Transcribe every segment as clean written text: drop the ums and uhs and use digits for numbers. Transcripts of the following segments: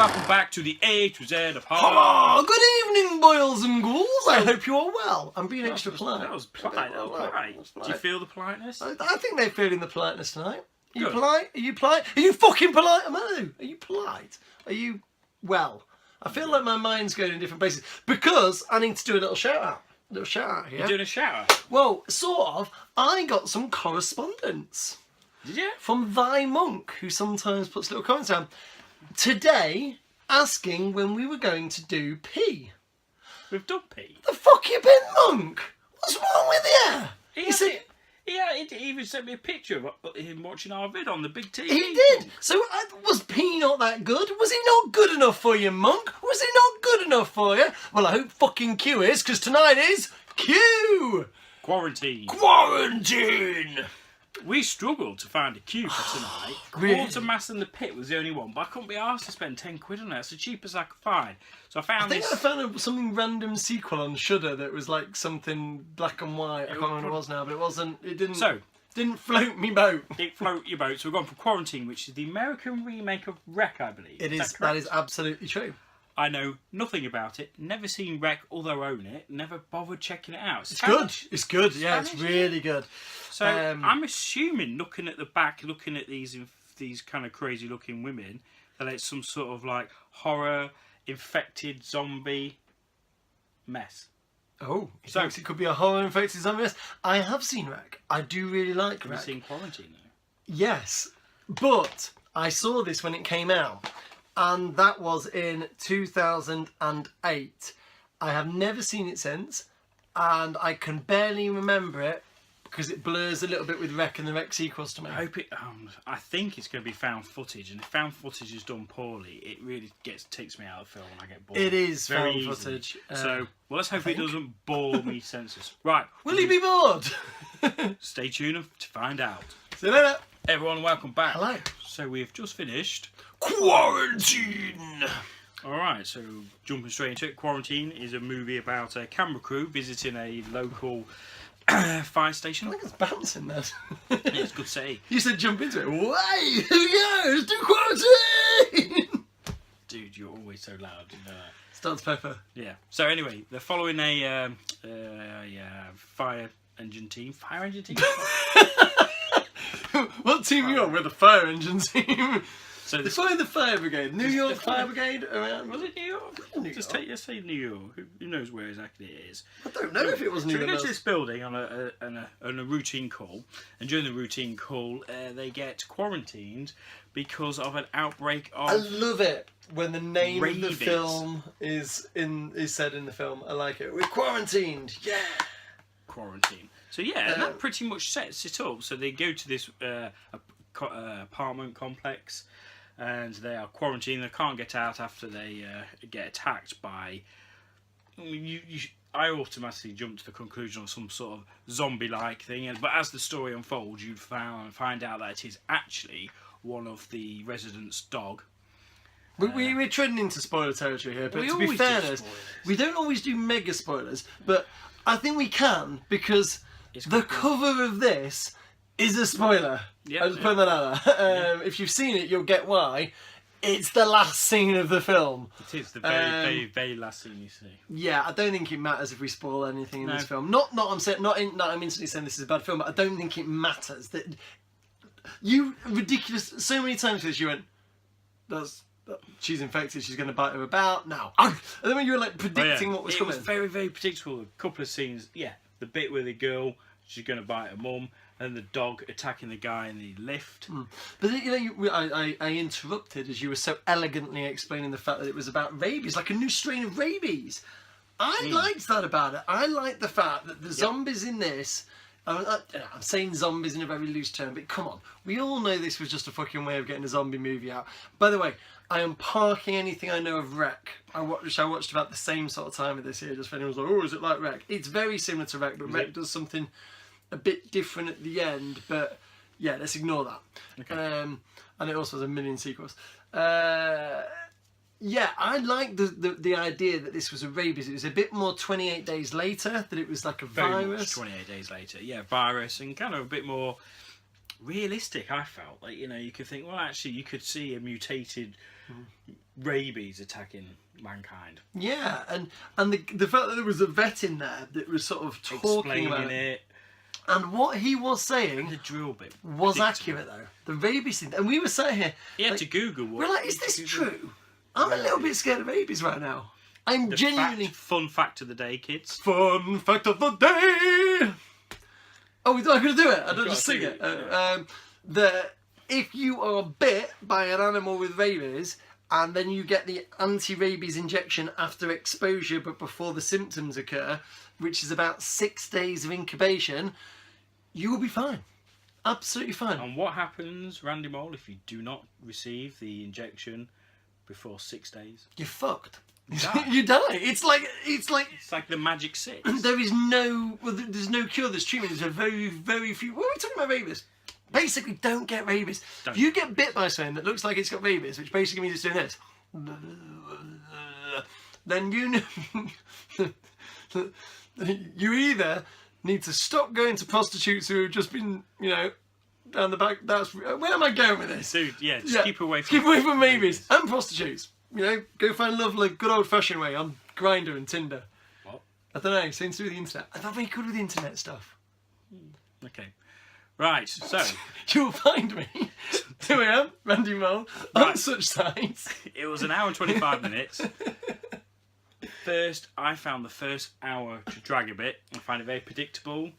welcome back to the A to Z of horror. Oh, good evening, boils and ghouls. I hope you are well. I'm being extra polite. That was polite. That was polite. Do you feel the politeness? I think they're feeling the politeness tonight. Are you Good. polite? Are you polite? Are you fucking polite, Manu? Are you polite? Are you well? I feel like my mind's going in different places because I need to do a little shout out. Here. You're doing a shout-out? Well, sort of. I got some correspondence. Did you? From Thy Monk, who sometimes puts little comments down. Today, asking when we were going to do P. We've done P. The fuck you been, Monk? What's wrong with you? He said... He even sent me a picture of him watching our vid on the big TV. He did. So was P not that good? Was he not good enough for you, Monk? Was he not good enough for you? Well, I hope fucking Q is, because tonight is Q. Quarantine. Quarantine. We struggled to find a queue for tonight. Really? Quartermass and the Pit was the only one, but I couldn't be asked to spend 10 quid on it. It's the cheapest I could find. So I found I found something random sequel on Shudder that was like something black and white. I can't remember what it was now, but it wasn't. It didn't float me boat. It float your boat. So we've gone for Quarantine, which is the American remake of Wreck, I believe. It is. That is absolutely true. I know nothing about it. Never seen Wreck, although own it. Never bothered checking it out. It's good. It's good. Yeah, it's really good. So I'm assuming, looking at the back, looking at these kind of crazy looking women, that it's some sort of like horror infected zombie mess. Oh, so it could be a horror infected zombie mess. I have seen Wreck. I do really like Wreck. Have you seen Quarantine though? Yes, but I saw this when it came out, and that was in 2008. I have never seen it since, and I can barely remember it because it blurs a little bit with Wreck and the Wreck sequels to me. I think it's going to be found footage, and if found footage is done poorly, it really takes me out of the film and I get bored. It is very found easily. footage. Well, let's hope it doesn't bore me senseless. Right. Will you be bored? Stay tuned to find out. See you later. Everyone, welcome back. Hello. So we have just finished Quarantine. Alright, so jumping straight into it, Quarantine is a movie about a camera crew visiting a local fire station. I think it's bouncing there. Yeah, it's good to say. You said jump into it. Why? Here we go. Let's do quarantine. Dude, you're always so loud. You know that. Starts Pepper. Yeah. So anyway, they're following a fire engine team. Fire engine team? What team are you on? We're the fire engine team. So they're following the fire brigade. New York Fire Brigade around. Was it New York? Let's say New York. Who knows where exactly it is? I don't know if it was New York. So we go to this building on a routine call, and during the routine call, they get quarantined because of an outbreak of. I love it when the name rabies. of the film is said in the film. I like it. We're quarantined. Yeah. Quarantine. So yeah, and that pretty much sets it up. So they go to this apartment complex, and they are quarantined. They can't get out after they get attacked by. I automatically jumped to the conclusion of some sort of zombie-like thing, but as the story unfolds, you find out that it is actually one of the residents' dog. We're treading into spoiler territory here, but to be fair, we don't always do mega spoilers, but I think we can because the cover of this is a spoiler. Yeah, I'll just put that out there. If you've seen it, you'll get why. It's the last scene of the film. It is the very, very last scene you see. Yeah, I don't think it matters if we spoil anything in this film. Not I'm instantly saying this is a bad film, but I don't think it matters. That you ridiculous so many times because you went, she's infected, she's going to bite her about now. And then when you were like predicting what was coming. It was very, very predictable. A couple of scenes, the bit where the girl, she's going to bite her mum, and the dog attacking the guy in the lift. But I interrupted as you were so elegantly explaining the fact that it was about rabies, like a new strain of rabies. I liked that about it. I liked the fact that the zombies in this. I'm saying zombies in a very loose term, but come on, we all know this was just a fucking way of getting a zombie movie out. By the way, I am parking anything I know of Wreck. I watched about the same sort of time of this year, just when anyone was like, oh, is it like Wreck? It's very similar to Wreck, but Wreck does something a bit different at the end, but yeah, let's ignore that. Okay. And it also has a million sequels. Yeah, I like the idea that this was a rabies. It was a bit more 28 days later, that it was like a Very virus. Much 28 days later, yeah, virus, and kind of a bit more realistic, I felt. Like, you know, you could think, well, actually, you could see a mutated rabies attacking mankind. Yeah, and the fact that there was a vet in there that was sort of talking about it. And what he was saying The drill bit was accurate, though. The rabies thing. And we were sat here. He had to Google what. We're like, is this true? I'm a little bit scared of rabies right now. I'm genuinely. Fun fact of the day, kids. Fun fact of the day! Oh, I'm going to do it. I don't just sing it. If you are bit by an animal with rabies, and then you get the anti-rabies injection after exposure but before the symptoms occur, which is about 6 days of incubation, you will be fine. Absolutely fine. And what happens, Randy Mole, if you do not receive the injection before 6 days? You're fucked. You die. You die. It's like It's like the magic 6. there's no cure. There's treatment. There's a very few. What are we talking about rabies? Basically, don't get rabies. If you get bit by something that looks like it's got rabies, which basically means it's doing this, then you either need to stop going to prostitutes who have just been, down the back. Where am I going with this? Dude, just keep away from rabies and prostitutes. Go find love like good old fashioned way on Grindr and Tinder. What? I don't know. Something to do with the internet. I'm not very good with the internet stuff. Okay. Right, so. You'll find me. Here I am, Randy Mole, on such sites. It was an hour and 25 minutes. First, I found the first hour to drag a bit. I found it very predictable.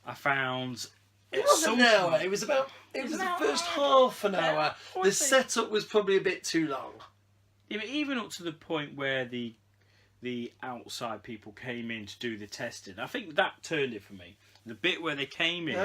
I found... It wasn't an hour. It was the first half an hour. The setup was probably a bit too long. Yeah, but even up to the point where the outside people came in to do the testing, I think that turned it for me. The bit where they came in,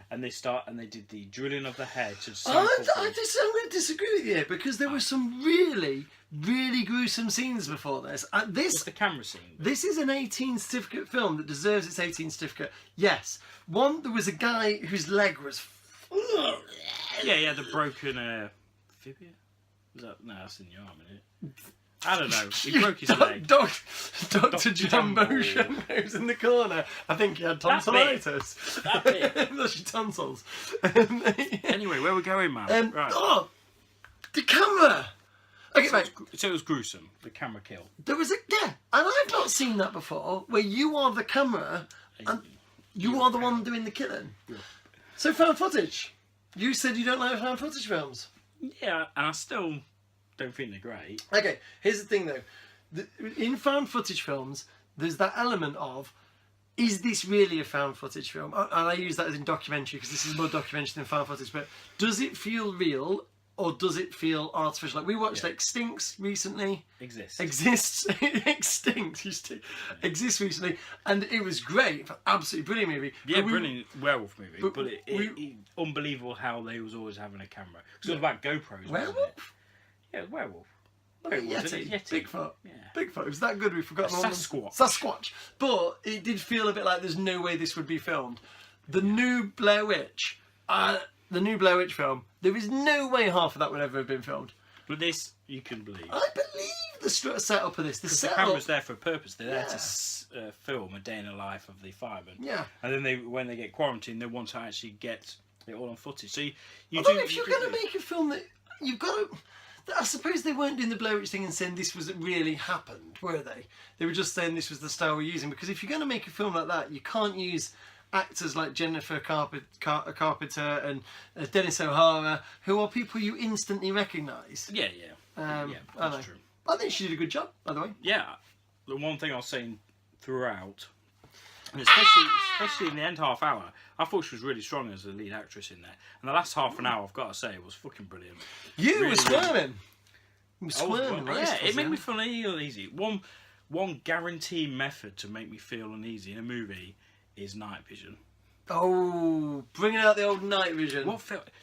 and they did the drilling of the head to sample. I'm going to disagree with you because there were some really, really gruesome scenes before this. What's the camera scene? This is an 18 certificate film that deserves its 18 certificate. Yes, there was a guy whose leg was. Yeah, the broken fibula. No, that's in your arm, isn't it? I don't know. He broke his leg. Dr. Jumbo Shambo's in the corner. I think he had tonsillitis. That bit. That's your tonsils. Anyway, where are we going, man? Right. Oh, the camera. Okay, right. So it was gruesome. The camera kill. There was and I've not seen that before. Where you are the camera and you are the one doing the killing. Yeah. So found footage. You said you don't like found footage films. Yeah, and I still don't think they're great. Okay, here's the thing though. In found footage films, there's that element of, is this really a found footage film? And I use that as in documentary because this is more documentary than found footage. But does it feel real or does it feel artificial? Like we watched Extinct recently. Exists recently, and it was great. Absolutely brilliant movie. Yeah, brilliant werewolf movie. But it unbelievable how they was always having a camera. Because it was about GoPros. Werewolf? Yeah, werewolf. Yeti. Bigfoot. Yeah. Bigfoot. It was that good. We forgot. Sasquatch. But it did feel a bit like there's no way this would be filmed. The new Blair Witch. The new Blair Witch film. There is no way half of that would ever have been filmed. But this, you can believe. I believe the setup of this. The camera's there for a purpose. They're there to film a day in the life of the fireman. Yeah. And then when they get quarantined, they want to actually get it all on footage. So if you're going to make a film that you've got to. I suppose they weren't doing the Blair Witch thing and saying this was really happened, were they? They were just saying this was the style we're using. Because if you're going to make a film like that, you can't use actors like Jennifer Carpenter and Dennis O'Hara, who are people you instantly recognise. Yeah. That's true. I think she did a good job, by the way. Yeah. The one thing I was saying throughout, and especially in the end half hour, I thought she was really strong as a lead actress in there. And the last half an hour, I've got to say, was fucking brilliant. You were squirming. You were squirming. Yeah, it made me feel uneasy. One guaranteed method to make me feel uneasy in a movie is night vision. Oh, bringing out the old night vision.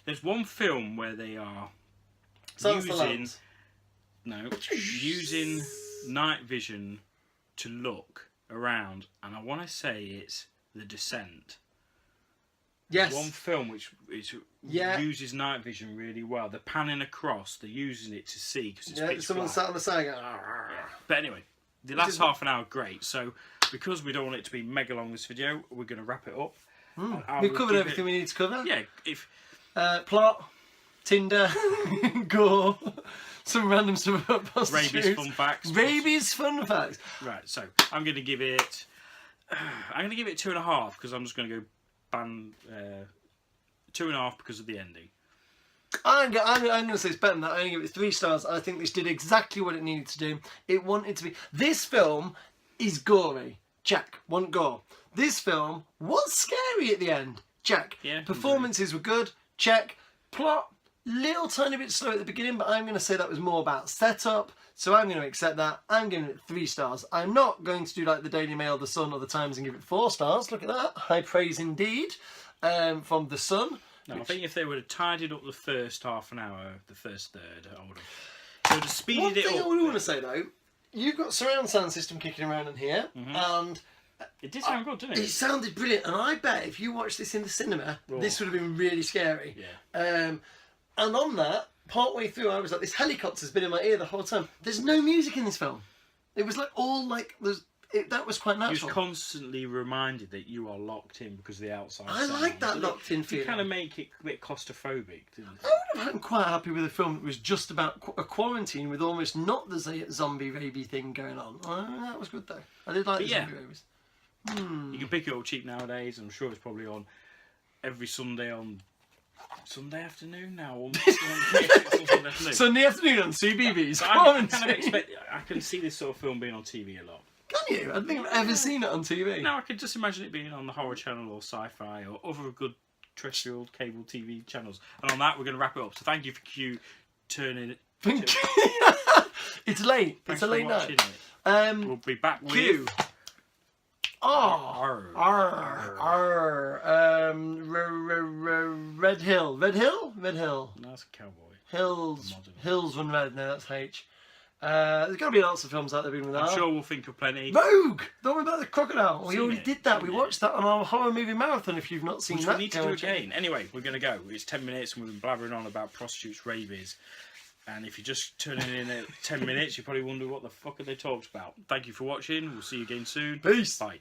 There's one film where they are using night vision to look around, and I want to say it's The Descent. Yes. One film which uses night vision really well. They're panning across. They're using it to see because it's pitch someone black. sat on the side going, But anyway, the last half an hour, great. So because we don't want it to be mega long, this video, we're going to wrap it up. We've covered everything we need to cover. Yeah. Plot. Tinder, gore, some random stuff about prostitutes. Rabies fun facts. Rabies fun facts. Right, so I'm going to give it 2.5 because I'm just going to go ban 2.5 because of the ending. I'm going to say it's better than that. I'm going to give it 3 stars. I think this did exactly what it needed to do. It wanted to be. This film is gory. Check. Want gore. This film was scary at the end. Check. Yeah. Performances were good. Check. Plot. Little tiny bit slow at the beginning, but I'm going to say that was more about setup. So I'm going to accept that. I'm giving it 3 stars. I'm not going to do like the Daily Mail, the Sun, or the Times and give it 4 stars. Look at that. High praise indeed from the Sun. No, I think if they would have tidied up the first half an hour, the first third, I would have. They would have speeded it up. One thing I would want to say though, you've got surround sound system kicking around in here, and it did sound good, didn't it? It sounded brilliant, and I bet if you watched this in the cinema, this would have been really scary. Yeah. And on that, partway through, I was like, this helicopter's been in my ear the whole time. There's no music in this film. It was like all like that was quite natural. He was constantly reminded that you are locked in because of the outside. I like that locked in feeling. You kind of make it a bit claustrophobic, didn't it? I would have been quite happy with a film that was just about a quarantine with almost not the zombie rabies thing going on. That was good though. I did like the zombie rabies. You can pick it up cheap nowadays. I'm sure it's probably on every Sunday afternoon now. Sunday afternoon on CBeebies. I can see this sort of film being on TV a lot. Can you? I don't think I've ever seen it on TV. No, I could just imagine it being on the Horror Channel or Sci-Fi or other good terrestrial cable TV channels. And on that, we're going to wrap it up. So thank you for turning it. It's late. It's a late night. We'll be back with Q. Red Hill. Red Hill? Red Hill. No, that's a cowboy. Hills Run Red. No, that's H. There's got to be lots of films out there with that. I'm sure we'll think of plenty. Rogue! The one about the crocodile. We already did that. We watched that on our horror movie marathon if you've not seen that. We need to do again. Anyway, we're going to go. It's 10 minutes and we've been blabbering on about prostitutes' rabies. And if you're just turning in at 10 minutes, you probably wonder what the fuck are they talked about. Thank you for watching. We'll see you again soon. Peace. Bye.